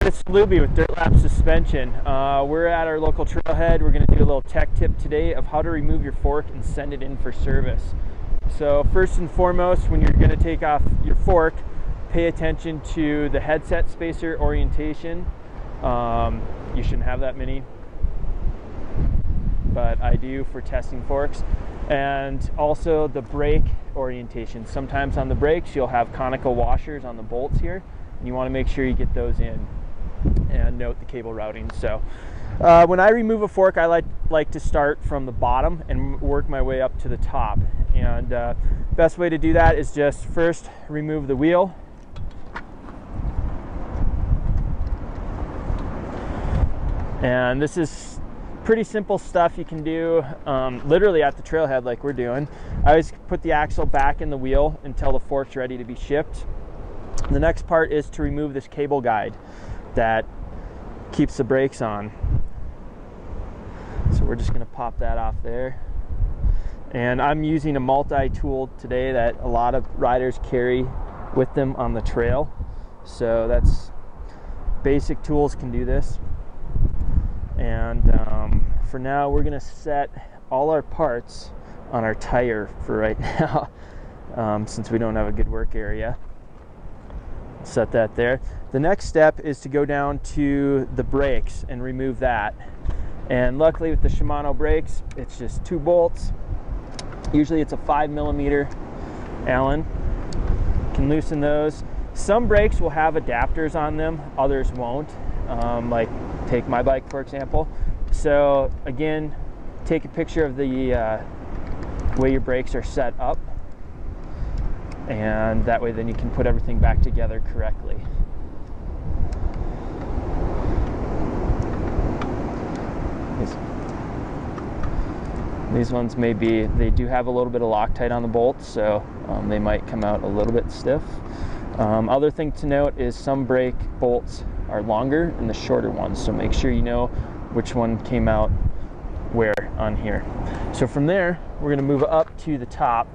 It's Luby with Dirtlabs suspension. We're at our local trailhead. We're going to do a little tech tip today of how to remove your fork and send it in for service. So first and foremost, when you're going to take off your fork, pay attention to the headset spacer orientation. You shouldn't have that many, but I do for testing forks. And also the brake orientation. Sometimes on the brakes you'll have conical washers on the bolts here, and you want to make sure you get those in. And note the cable routing. So when I remove a fork, I like to start from the bottom and work my way up to the top. And best way to do that is just first remove the wheel. And this is pretty simple stuff you can do literally at the trailhead like we're doing. I always put the axle back in the wheel until the fork's ready to be shipped. The next part is to remove this cable guide that keeps the brakes on. So we're just going to pop that off there. And I'm using a multi-tool today that a lot of riders carry with them on the trail. So that's basic tools can do this. And for now we're going to set all our parts on our tire for right now, since we don't have a good work area. Set that there. The next step is to go down to the brakes and remove that. And luckily with the Shimano brakes, it's just 2 bolts. Usually it's a 5mm Allen. You can loosen those. Some brakes will have adapters on them, others won't. Like take my bike for example. So again, take a picture of the way your brakes are set up, and that way then you can put everything back together correctly. These ones they do have a little bit of Loctite on the bolts, so they might come out a little bit stiff. Other thing to note is some brake bolts are longer than the shorter ones, so make sure you know which one came out where on here. So from there, we're going to move up to the top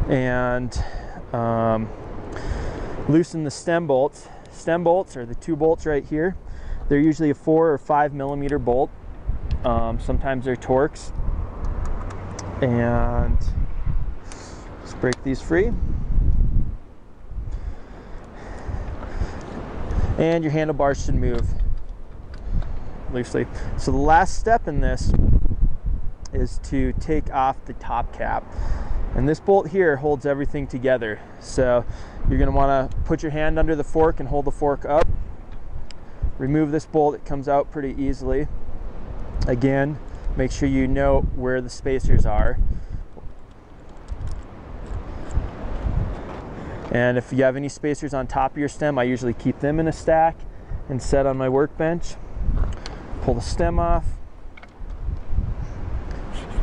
and loosen the stem bolts. Stem bolts are the 2 bolts right here. They're usually a 4 or 5mm bolt. Sometimes they're Torx. And let's break these free. And your handlebars should move loosely. So the last step in this is to take off the top cap. And this bolt here holds everything together. So you're going to want to put your hand under the fork and hold the fork up. Remove this bolt, it comes out pretty easily. Again, make sure you know where the spacers are. And if you have any spacers on top of your stem, I usually keep them in a stack and set on my workbench. Pull the stem off.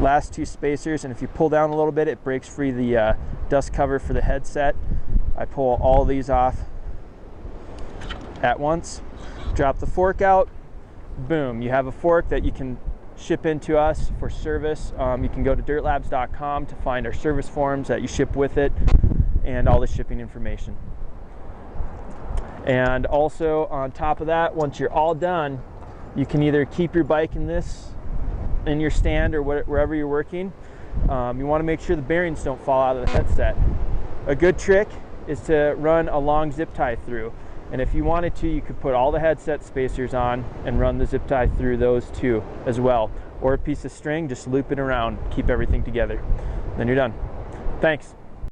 Last 2 spacers, and if you pull down a little bit, it breaks free the dust cover for the headset. I pull all these off at once. Drop the fork out. Boom, you have a fork that you can ship into us for service. You can go to dirtlabs.com to find our service forms that you ship with it and all the shipping information. And also on top of that, once you're all done, you can either keep your bike in your stand or wherever you're working. You want to make sure the bearings don't fall out of the headset. A good trick is to run a long zip tie through. And if you wanted to, you could put all the headset spacers on and run the zip tie through those too as well. Or a piece of string, just loop it around, keep everything together. Then you're done. Thanks.